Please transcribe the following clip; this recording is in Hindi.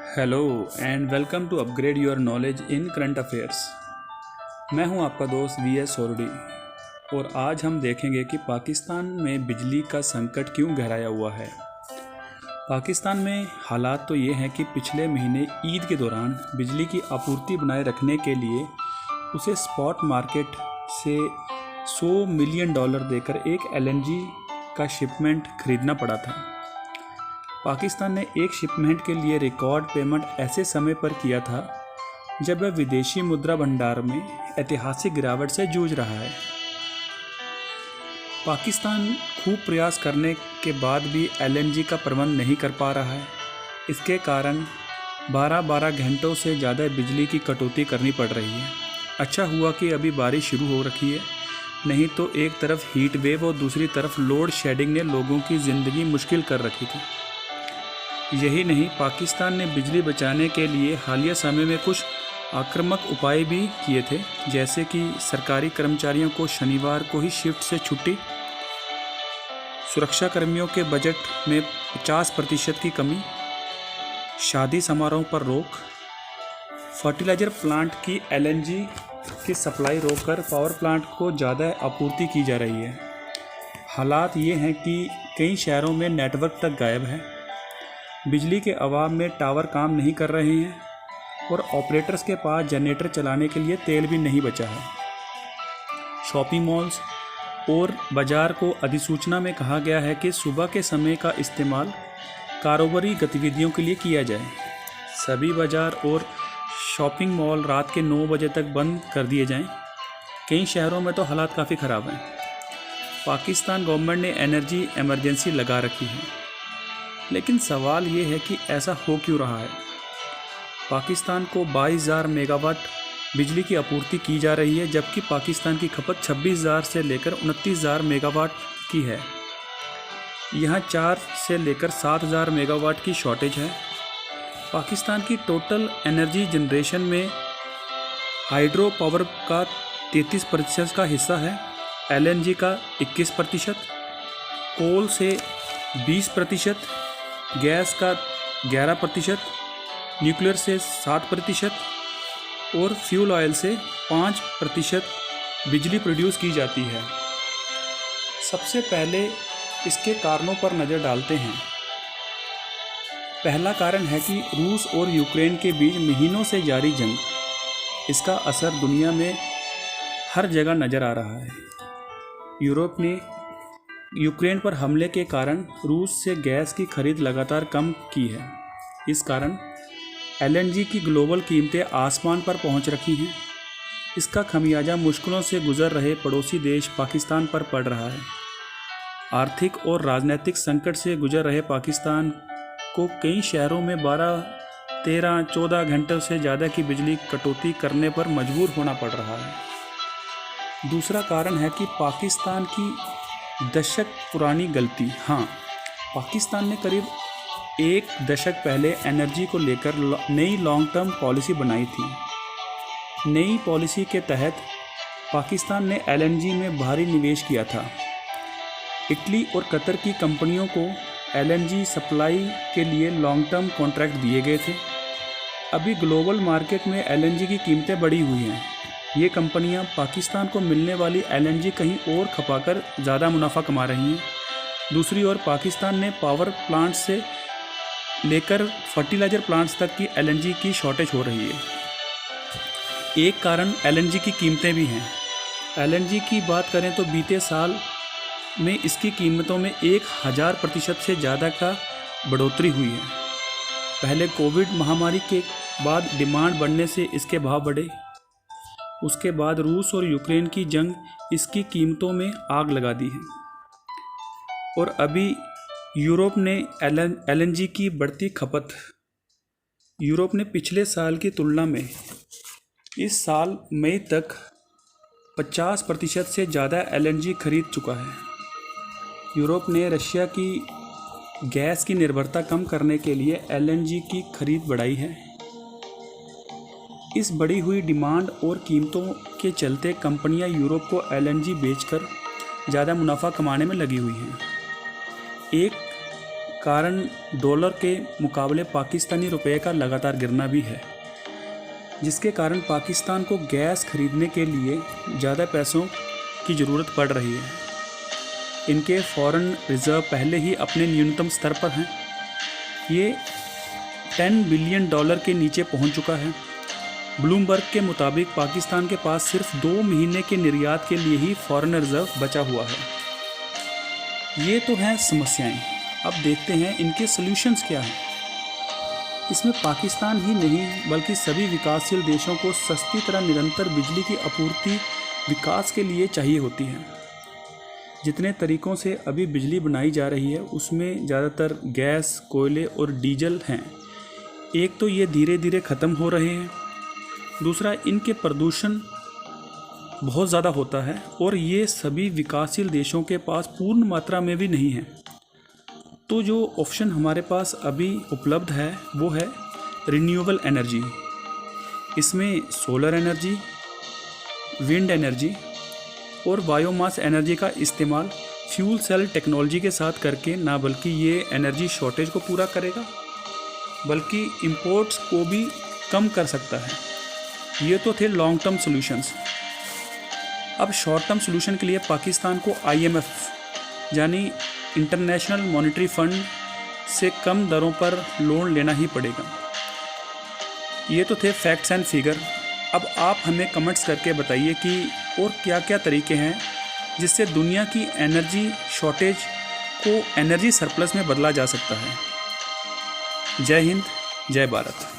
Hello and welcome to upgrade your knowledge in current affairs. मैं हूं आपका दोस्त वी.एस. सोरडी और आज हम देखेंगे कि पाकिस्तान में बिजली का संकट क्यों गहराया हुआ है। पाकिस्तान में हालात तो ये हैं कि पिछले महीने ईद के दौरान बिजली की आपूर्ति बनाए रखने के लिए उसे स्पॉट मार्केट से $100 मिलियन देकर एक एलएनजी का शिपमेंट खरीदना पड़ा था। पाकिस्तान ने एक शिपमेंट के लिए रिकॉर्ड पेमेंट ऐसे समय पर किया था जब वह विदेशी मुद्रा भंडार में ऐतिहासिक गिरावट से जूझ रहा है। पाकिस्तान खूब प्रयास करने के बाद भी एलएनजी का प्रबंध नहीं कर पा रहा है। इसके कारण 12-12 घंटों से ज़्यादा बिजली की कटौती करनी पड़ रही है। अच्छा हुआ कि अभी बारिश शुरू हो रखी है, नहीं तो एक तरफ हीट वेव और दूसरी तरफ लोड शेडिंग ने लोगों की ज़िंदगी मुश्किल कर रखी थी। यही नहीं, पाकिस्तान ने बिजली बचाने के लिए हालिया समय में कुछ आक्रामक उपाय भी किए थे, जैसे कि सरकारी कर्मचारियों को शनिवार को ही शिफ्ट से छुट्टी, सुरक्षा कर्मियों के बजट में 50% की कमी, शादी समारोह पर रोक, फर्टिलाइज़र प्लांट की एलएनजी की सप्लाई रोककर पावर प्लांट को ज़्यादा आपूर्ति की जा रही है। हालात ये हैं कि कई शहरों में नेटवर्क तक गायब है, बिजली के अभाव में टावर काम नहीं कर रहे हैं और ऑपरेटर्स के पास जनरेटर चलाने के लिए तेल भी नहीं बचा है। शॉपिंग मॉल्स और बाज़ार को अधिसूचना में कहा गया है कि सुबह के समय का इस्तेमाल कारोबारी गतिविधियों के लिए किया जाए। सभी बाज़ार और शॉपिंग मॉल रात के 9 बजे तक बंद कर दिए जाएं। कई शहरों में तो हालात काफ़ी ख़राब हैं। पाकिस्तान गवर्नमेंट ने एनर्जी इमरजेंसी लगा रखी है, लेकिन सवाल ये है कि ऐसा हो क्यों रहा है। पाकिस्तान को 22,000 मेगावाट बिजली की आपूर्ति की जा रही है, जबकि पाकिस्तान की खपत 26,000 से लेकर 29,000 मेगावाट की है। यहाँ 4 से लेकर 7,000 मेगावाट की शॉर्टेज है। पाकिस्तान की टोटल एनर्जी जनरेशन में हाइड्रो पावर का 33% का हिस्सा है, एलएनजी का 21%, कोल से 20%, गैस का 11%, न्यूक्लियर से 7% और फ्यूल ऑयल से 5% बिजली प्रोड्यूस की जाती है। सबसे पहले इसके कारणों पर नज़र डालते हैं। पहला कारण है कि रूस और यूक्रेन के बीच महीनों से जारी जंग। इसका असर दुनिया में हर जगह नज़र आ रहा है। यूरोप ने यूक्रेन पर हमले के कारण रूस से गैस की खरीद लगातार कम की है। इस कारण एलएनजी की ग्लोबल कीमतें आसमान पर पहुंच रखी हैं। इसका खमियाजा मुश्किलों से गुजर रहे पड़ोसी देश पाकिस्तान पर पड़ रहा है। आर्थिक और राजनीतिक संकट से गुजर रहे पाकिस्तान को कई शहरों में 12, 13, 14 घंटों से ज़्यादा की बिजली कटौती करने पर मजबूर होना पड़ रहा है। दूसरा कारण है कि पाकिस्तान की दशक पुरानी गलती। हाँ, पाकिस्तान ने करीब 1 दशक पहले एनर्जी को लेकर नई लॉन्ग टर्म पॉलिसी बनाई थी। नई पॉलिसी के तहत पाकिस्तान ने एलएनजी में भारी निवेश किया था। इटली और कतर की कंपनियों को एलएनजी सप्लाई के लिए लॉन्ग टर्म कॉन्ट्रैक्ट दिए गए थे। अभी ग्लोबल मार्केट में एलएनजी की कीमतें बढ़ी हुई हैं। ये कंपनियां पाकिस्तान को मिलने वाली एलएनजी कहीं और खपाकर ज़्यादा मुनाफा कमा रही हैं। दूसरी ओर पाकिस्तान ने पावर प्लांट से लेकर फर्टिलाइज़र प्लांट्स तक की एलएनजी की शॉर्टेज हो रही है। एक कारण एलएनजी की कीमतें भी हैं। एलएनजी की बात करें तो बीते साल में इसकी कीमतों में 1000% से ज़्यादा का बढ़ोतरी हुई है। पहले कोविड महामारी के बाद डिमांड बढ़ने से इसके भाव बढ़े। उसके बाद रूस और यूक्रेन की जंग इसकी कीमतों में आग लगा दी है। और अभी यूरोप ने एलएनजी की बढ़ती खपत। यूरोप ने पिछले साल की तुलना में इस साल मई तक 50% से ज़्यादा एलएनजी खरीद चुका है। यूरोप ने रशिया की गैस की निर्भरता कम करने के लिए एलएनजी की खरीद बढ़ाई है। इस बढ़ी हुई डिमांड और कीमतों के चलते कंपनियां यूरोप को एलएनजी बेचकर ज़्यादा मुनाफा कमाने में लगी हुई हैं। एक कारण डॉलर के मुकाबले पाकिस्तानी रुपए का लगातार गिरना भी है, जिसके कारण पाकिस्तान को गैस खरीदने के लिए ज़्यादा पैसों की ज़रूरत पड़ रही है। इनके फॉरेन रिज़र्व पहले ही अपने न्यूनतम स्तर पर हैं। ये $10 बिलियन के नीचे पहुंच चुका है। ब्लूमबर्ग के मुताबिक पाकिस्तान के पास सिर्फ 2 महीने के निर्यात के लिए ही फॉरेन रिज़र्व बचा हुआ है। ये तो हैं समस्याएं। अब देखते हैं इनके सॉल्यूशंस क्या हैं। इसमें पाकिस्तान ही नहीं बल्कि सभी विकासशील देशों को सस्ती तरह निरंतर बिजली की आपूर्ति विकास के लिए चाहिए होती है। जितने तरीक़ों से अभी बिजली बनाई जा रही है उसमें ज़्यादातर गैस, कोयले और डीजल हैं। एक तो ये धीरे धीरे ख़त्म हो रहे हैं, दूसरा इनके प्रदूषण बहुत ज़्यादा होता है और ये सभी विकासशील देशों के पास पूर्ण मात्रा में भी नहीं है। तो जो ऑप्शन हमारे पास अभी उपलब्ध है वो है रिन्यूएबल एनर्जी। इसमें सोलर एनर्जी, विंड एनर्जी और बायोमास एनर्जी का इस्तेमाल फ्यूल सेल टेक्नोलॉजी के साथ करके ना बल्कि ये एनर्जी शॉर्टेज को पूरा करेगा बल्कि इंपोर्ट्स को भी कम कर सकता है। ये तो थे लॉन्ग टर्म सॉल्यूशंस। अब शॉर्ट टर्म सॉल्यूशन के लिए पाकिस्तान को IMF यानी इंटरनेशनल मॉनेटरी फंड से कम दरों पर लोन लेना ही पड़ेगा। ये तो थे फैक्ट्स एंड फिगर। अब आप हमें कमेंट्स करके बताइए कि और क्या क्या तरीके हैं जिससे दुनिया की एनर्जी शॉर्टेज को एनर्जी सरप्लस में बदला जा सकता है। जय हिंद, जय भारत।